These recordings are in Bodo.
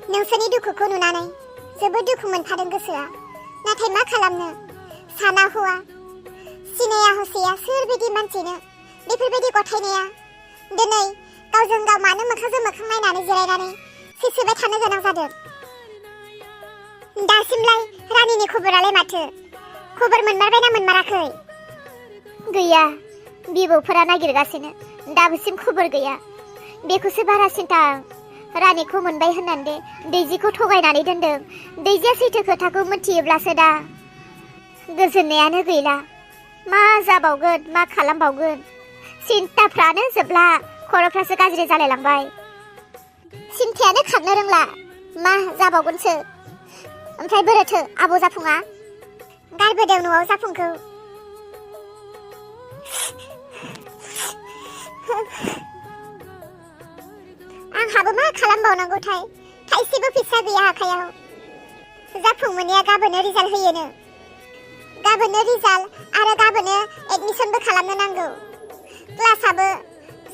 नोंसोरनि दुखुखौ नुनानै जोबोद दुखु मोनफादों गोसोआ। नाथाय मा खालामनो, साना हौवा सिनाया हसिया सोरबायदि मानसिनो बेफोरबायदि गथायनाया दिनै गावजों गाव मानो मोखांजों मोखां नायनानै जिरायनानै सैसोबाय थानो गोनां जादों। दासिमलाय रानिनि खबरालाय माथो? खबर मोनमारबायना मोनमाराखै? गैया, बिबौफोरा नागिरगासिनो, दाबोसिम खबर गैया। बेखौसो बारा सिन्था आं। रानिखौ मोनबाय होननानै दैजिखौ थगायनानै दोनदों। दैजिया सैथो खोथाखौ मिथियोब्लासो दा गोजोननायानो गैला। मा जाबावगोन, मा खालामबावगोन, सिन्ताफ्रानो जोबला, खर'फ्रासो गाज्रि जालायलांबाय। सिन्तायानो खारनो रोंला, मा जाबावगोनसो। ओमफ्राय बोरोथो आब' जाफुङा? गारबोदों न'आव जाफुंखौ। आंहाबो मा खालामबावनांगौथाय, थाइसेबो फैसा गैया आखायाव। जाफुंमोननिया गाबोनो रिजाल्ट होयोनो। गाबोनो रिजाल्ट आरो गाबोनो एडमिसनबो खालामनो नांगौ। क्लासाबो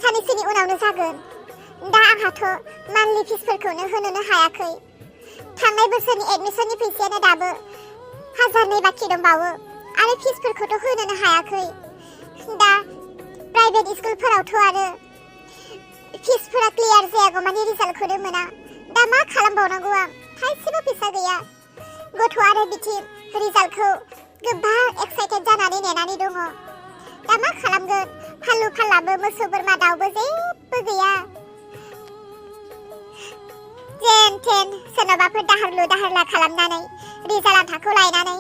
सानैसोनि उनावनो जागोन। दा आंहाथ' मान्थलि फिसफोरखौनो होनोनो हायाखै। थांनाय बोसोरनि एडमिसननि फैसायानो दाबो 1002 बाखि दंबावो आरो फिसफोरखौथ' होनोनो हायाखै। दा प्राइभेट स्कुलफोरावथ' आरो फिसफोरा क्लियार जायागौमानि रिजाल्टखौनो मोना। दा मा खालामबावनांगौ आं, थाइसेबो फैसा गैया। गथ'आ आरो बिथिं रिजाल्टखौ गोबां एक्साइटेड जानानै नेनानै दङ। दा मा खालामगोन, फालु फाल्लाबो मोसौ बोरमा दाउबो जेबो गैया। जेन थेन सोरनावबाफोर दाहारलु दाहारला खालामनानै रिजाल्ट आन्थाखौ लायनानै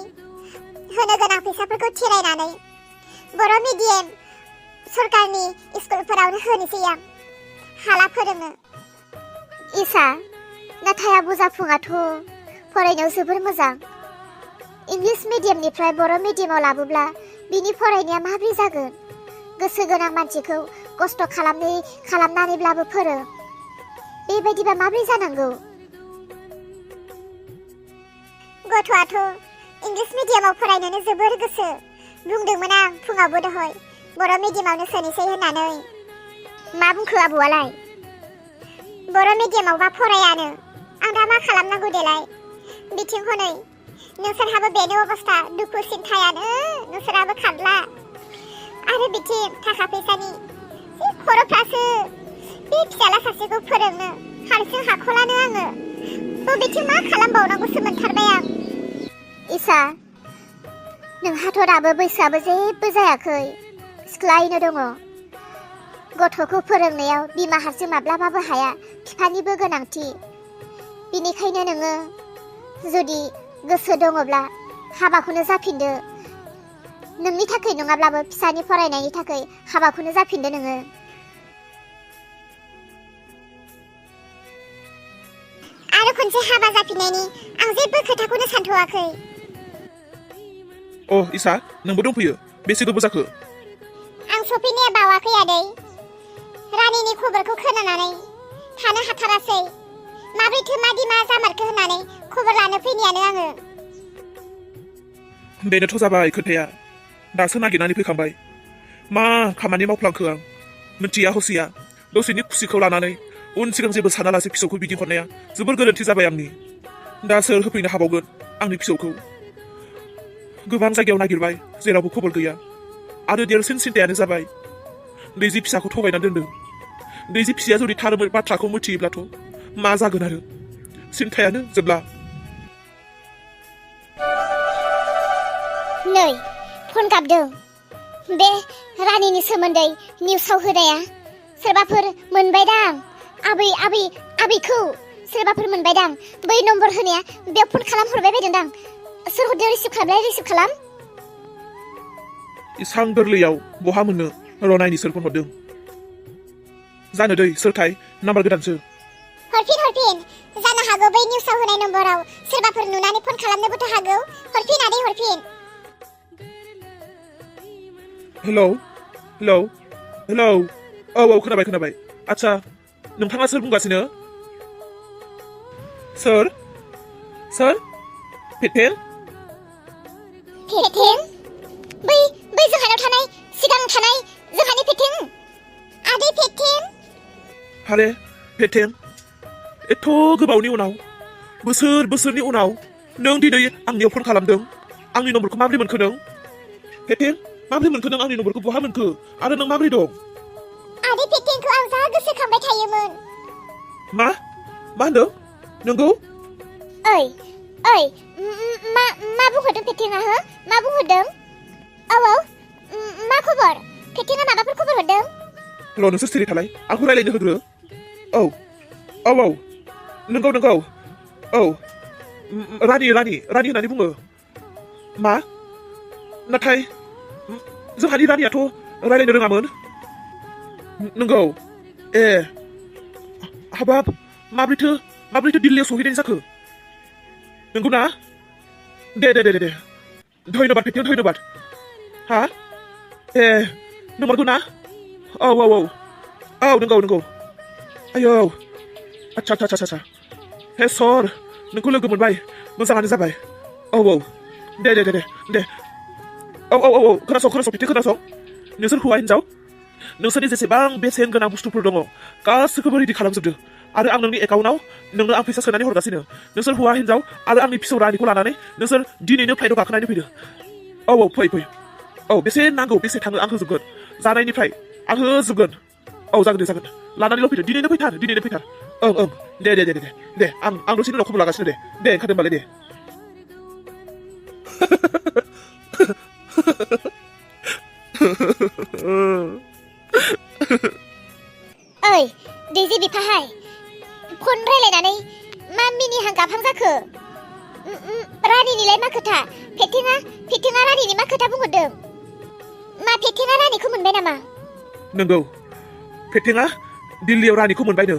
होनो गोनां फैसाफोरखौ थिरायनानै बर' मिडियाम सरकारनि स्कुलफोरावनो होनोसै आं। हाला फोरोंनो। इसा, नाथाय आब' जाफुङाथ' फरायनायाव जोबोर मोजां। इंलिस मिडियामनिफ्राय बर' मिडियामाव लाबोब्ला बिनि फरायनाया माब्रै जागोन? गोसो गोनां मानसिखौ खस्थ' खालामनानैब्लाबो फोरों। बेबायदिबा माब्रै जानांगौ? गथ'आथ' इंलिस मिडियामाव फरायनोनो जोबोर गोसो। बुंदोंमोन आं फुङावबो दहाय बर' मिडियामावनो सोनोसै होननानै। मा बुंखो आबौआलाय? बर' मिडियामावबा फरायानो। आं दा मा खालामनांगौ देलाय? बिथिं हनै नोंसोरहाबो बेनो अबस्था, दुखु सिन्थायानो नोंसोरहाबो खारला। आरो बिथिं थाखा फैसानि जि खर'फ्रासो। बे फिसाला सासेखौ फोरोंनो हारसिं हाख'लानो आङो। बबेथिं मा खालामबावनांगौसो मोनथारबाय आं। इसा, नोंहाथ' दाबो बैसोआबो जेबो जायाखै, सिख्लायैनो दङ। गथ'खौ फोरोंनायाव बिमा हारसिं माब्लाबाबो हाया, बिफानिबो गोनांथि। बिनिखायनो नोङो जुदि गोसो दङब्ला हाबाखौनो जाफिनदो। नोंनि थाखाय नङाब्लाबो फिसानि फरायनायनि थाखाय हाबाखौनो जाफिनदो नोङो। आरो खनसे हाबा जाफिननायनि आं जेबो खोथाखौनो सानथ'वाखै। अ इसा, नोंबो दंफैयो? बेसे गोबाव जाखो? आं सफैनाया बावाखै आदै। रानिनि खबरखौ खोनानानै थानो हाथारासै। माब्रैथो मादि मा जामारखो होननानै खबर लानो फैनायानो आङो। बेनोथ' जाबाय खोथाया। दासो नागिरनानै फैखांबाय। मा खामानि मावफ्लांखो आं, मिथिया हसिया। दसेनि खुसिखौ लानानै उन सिगां जेबो सानालासे फिसौखौ बिदि हरनाया जोबोर गोरोन्थि जाबाय आंनि। दा सोर होफैनो हाबावगोन आंनि फिसौखौ? गोबां जायगायाव नागिरबाय, जेरावबो खबर गैया। आरो देरसिन सिन्तायानो जाबाय दैजि फिसाखौ थगायना दोनदों। दैजि फिसाया जुदि थार बाथ्राखौ मिथियोब्लाथ' मा जागोन आरो? सिन्तायानो जोबला। नै फन गाबदों। बे रानिनि सोमोन्दै निउसाव होनाया सोरबाफोर मोनबायदां। आबैखौ सोरबाफोर मोनबायदां। बै नम्बर होनाया बेयाव फन खालामहरबाय बायदोंदां। सोर हरदों? रिसिभ खालाम। इसां गोरलैयाव बहा मोननो? रनायनि सोर फन हरदों जानो दै? सोरथाय? नाम्बार गोदानसो। हरफिन। जानो हागौ बै निउसाव होनाय नम्बराव सोरबाफोर नुनानै फन खालामनोबोथ' हागौ। हरफिन आदै, हरफिन। हेलौ। औ खोनाबाय। आच्छा, नोंथाङा सोर बुंगासिनो? सोर? फेथें? बै जोंहानाव थानाय, सिगां थानाय जोंहानि फेथें। आदै फेथें। हारे फेथें, एथ' गोबावनि उनाव बोसोरनि उनाव नों दिनै आंनियाव फन खालामदों आंनि नम्बरखौ माबोरै मोनखो नों पेटें माबोरै मोनखो नों आंनि नम्बरखौ बहा मोनखो आरो नों माबोरै दं आदै पेटेंखौ आं जा गोसोखांबाय थायोमोन मा होनदों नोंगौ ओइ मा बुंहरदों पेटेंआ हो मा बुंहरदों औ मा खबर पेटेंआ माबाफोर खबर हरदों र' नोंसोर सिरि थालाय आंखौ रायलायनो होग्रो औ नोंगौ औ रानि होननानै बुङो मा नाथाय जोंहानि रानियाथ' रायलायनो रोङामोन नोंगौ ए हाबाब माब्रैथो दिल्लीयाव सहैनाय जाखो नंगौ ना दे धन्यबाद पेटें धन्यबाद हा ए नंमारगौ ना औ नंगौ आयौ आच्छा हे सर नोंखौ लोगो मोनबाय मोजाङानो जाबाय औ दे औ खोनासं पेटें खोनासं नोंसोर हौवा हिनजाव नोंसोरनि जेसेबां बेसेन गोनां बुस्थुफोर दङ गासैखौबो रेडि खालामजोबदो आरो आं नोंनि एकाउन्टआव नोंनो आं फैसा सोनानै हरगासिनो नोंसोर हौवा हिनजाव आरो आंनि फिसौ रानिखौ लानानै नोंसोर दिनैनो फ्लाइटआव गाखोनानै फैदो औ फै औ बेसे नांगौ बेसे थाङो आं होजोबगोन जानायनिफ्राय आं होजोबगोन औ जागोन लानानैल' फैदो दिनैनो फैथार ओं दे आं दसेनि उनाव खबर लागासिनो दे ओंखारदो होनबालाय दे ओइ दैजि बिफाहाय फन रायलायनानै मा मिनिहां गाबहां जाखो रानिनिलाय मा खोथा पेटेंआ रानिनि मा खोथा बुंहरदों मा पेटेंआ रानिखौ मोनबाय नामा नंगौ पेटेंआ दिल्लीयाव रानिखौ मोनबायनो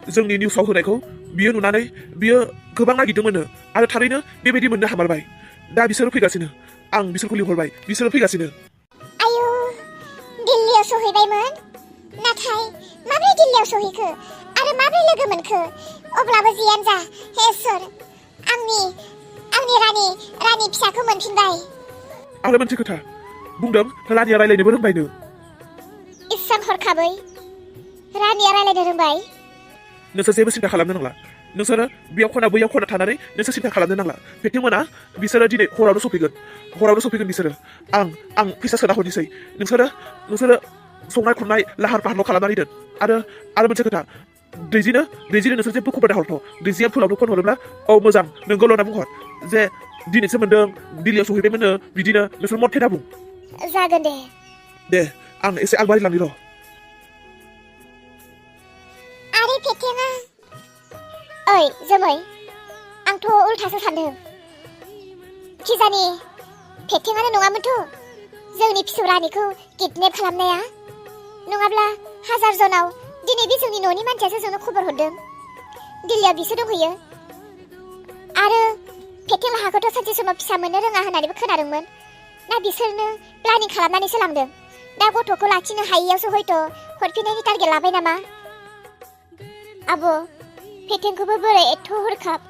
जोंनि निउसाव होनायखौ बियो नुनानै बियो गोबां नागिरदोंमोननो आरो थारैनो बेबायदि मोननो हामारबाय दा बिसोरो फैगासिनो आं बिसोरखौ लिंहरबाय बिसोरो फैगासिनो आयु दिल्लीयाव सहैबायमोन नाथाय माबोरै दिल्लीयाव सहैखो आरो माबोरै लोगो मोनखो अब्लाबो जियानो जा हे इसोर आंनि रानि फिसाखौ मोनफिनबाय आरो मोनसे खोथा बुंदों रानिया रायलायनोबो रोंबायनो इसां हरखाबै रानिया रायलायनो रोंबाय नोंसोर जेबो सिन्था खालामनो नांला नोंसोरो बैयाव खना थानानै नोंसोर सिन्था खालामनो नांला पेटेंमोना बिसोरो दिनै हरावनो सफैगोन बिसोरो आं फैसा सोना हरनोसै नोंसोरो संनाय खुरनाय लाहार फाहारल' खालामनानै दोन आरो मोनसे खोथा दैजिनो नोंसोर जेबो खबर दा हरथ' दैजिया फुलावनो फन हरोब्ला औ मोजां नोंगौल' होनना बुंहर जे दिनैसो मोनदों दिल्लीयाव सहैबायमोननो बिदिनो नोंसोर मथे दा बुं जागोन दे आं एसे आगबारि लांनि र' आरो पेटेंआ ओइ जोमै आंथ' उल्थासो सानदों खिजानि पेटेंआनो नङामोनथ' जोंनि फिसौ रानिखौ किडनेप खालामनाया नङाब्ला हाजार जनाव दिनै बे जोंनि न'नि मानसियासो जोंनो खबर हरदों दिल्लीयाव बिसो दंहैयो आरो पेटें लाहाखौथ' सानसे समाव फिसा मोननो रोङा होननानैबो खोनादोंमोन ना बिसोरनो प्लानिं खालामनानैसो लांदों दा गथ'खौ लाखिनो हायैयावसो हयथ' हरफिननायनि टारगेट लाबाय नामा आब' पेटेंखौबो बोरै एथ' हरखाब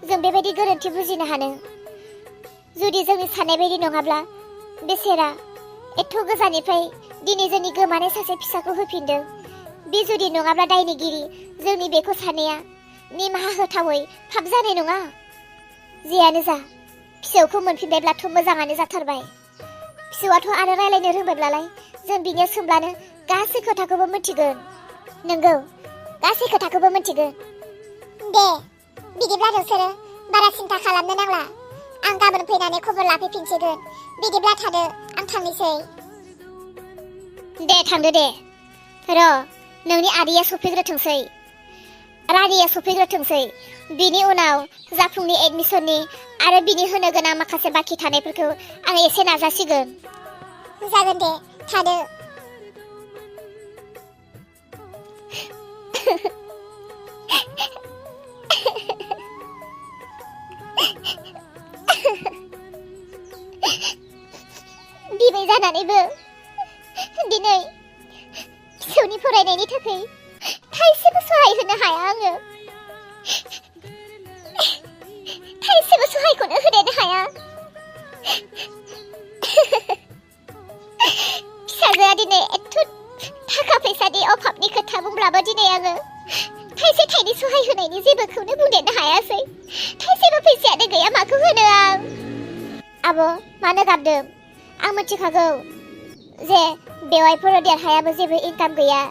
जों बेबायदि गोरोन्थि बुजिनो हानो जुदि जोंनि साननाय बायदि नङाब्ला बेसेरा एथ' गोजाननिफ्राय दिनै जोंनि गोमानाय सासे फिसाखौ होफिनदों बे जुदि नङाब्ला दायनिगिरि जोंनि बेखौ साननाया निमाहा होथावै फाब जानाय नङा जियानो जा फिसौखौ मोनफिनबायब्लाथ' मोजाङानो जाथारबाय फिसौआथ' आरो रायलायनो रोंबायब्लालाय जों बिनियाव सोंब्लानो गासै खोथाखौबो मिथिगोन नंगौ गासै खोथाखौबो मिथिगोन दे बिदिब्ला नोंसोरो बारा सिन्था खालामनो नांला आं गाबोन फैनानै खबर लाफैफिनसिगोन बिदिब्ला थादो आं थांनोसै दे थांदो दे र' नोंनि आदैया सफैग्रोथोंसै रानिया सफैग्रोथोंसै बिनि उनाव जाफुंनि एडमिसननि आरो बिनि होनो गोनां माखासे बाखि थानायफोरखौ आं एसे नाजासिगोन जागोन दे थादो बिबै जानानैबो दिनै फिसौनि फरायनायनि थाखाय थाइसेबो सहाय होनो हाया आङो थाइसेबो सहायखौनो होनो हाया फिसाजोआ दिनै एथ' थाखा फैसानि अभाबनि खोथा बुंब्लाबो दिनै आङो थाइसे थाइनै सहाय होनायनि जेबोखौनो बुंदेरनो हायासै। थाइसेबो फैसायानो गैया, माखौ होनो आं? आब' मानो गाबदों? आं मिथिखागौ जे बेवाइफोर देरहायाबो जेबो इनकाम गैया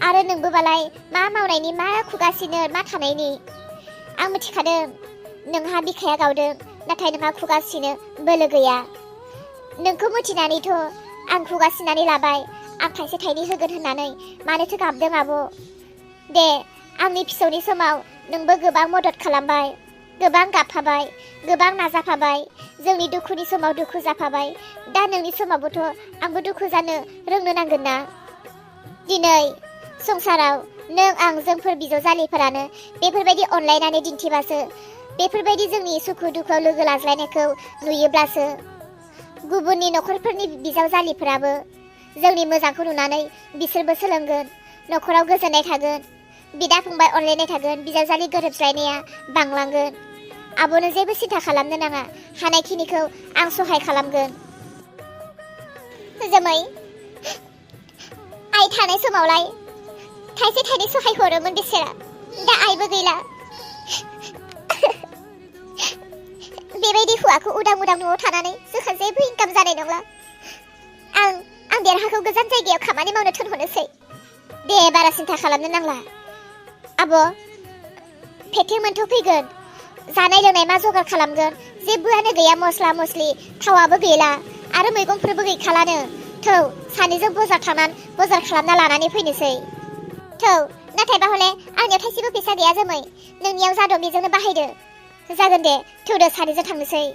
आरो नोंबोबालाय मा मावनायनि, मा खुगासिनो, मा थानायनि। आं मिथिखादों नोंहा बिखाया गावदों, नाथाय नोंहा खुगासिनो बोलो गैया। नोंखौ मिथिनानैथ' आं खुगासिनानै लाबाय। आं थाइसे थाइनै होगोन होननानै मानोथो गाबदों आब'? दे, आंनि फिसौनि समाव नोंबो गोबां मदद खालामबाय, गोबां गाबफाबाय, गोबां नाजाफाबाय, जोंनि दुखुनि समाव दुखु जाफाबाय। दा नोंनि समावबोथ' आंबो दुखु जानो रोंनो नांगोन ना। दिनै संसाराव नों आं जोंफोर बिजावजालिफोरानो बेफोरबायदि अनलायनानै दिन्थिबासो, बेफोरबायदि जोंनि सुखु दुखुआव लोगो लाज्लायनायखौ नुयोब्लासो गुबुननि नखरफोरनि बिजावजालिफोराबो जोंनि मोजांखौ नुनानै बिसोरबो सोलोंगोन, नखराव गोजोननाय थागोन, बिदा फंबाय अनलायनाय थागोन, बिजावजालि गोरोबज्लायनाया बांलांगोन। आब'नो जेबो सिन्था खालामनो नाङा, हानायखिनिखौ आं सहाय खालामगोन। जोमै, आइ थानाय समावलाय थाइसे थाइनै सहाय हरोमोन बेसेरा, दा आइबो गैला। बेबायदि हौवाखौ उदां उदां न'आव थानानै जोंहा जेबो इनकाम जानाय नंला। आं देरहाखौ गोजान जायगायाव खामानि मावनो थिनहरनोसै। दे, बारा सिन्था खालामनो नांला। आब', पेटे मोनथ' फैगोन, जानाय लोंनाय मा जगार खालामगोन? जेबोआनो गैया, मस्ला मस्लि, थावाबो गैला आरो मैगंफोरबो गैखालानो। थौ, सानैजों बजार खालामना लानानै फैनोसै। थौ, नाथायबा हले आंनियाव थाइसेबो फैसा गैया जोमै, नोंनियाव जा दं बेजोंनो बाहायदो। जागोन दे, थौदो सानैजों थांनोसै।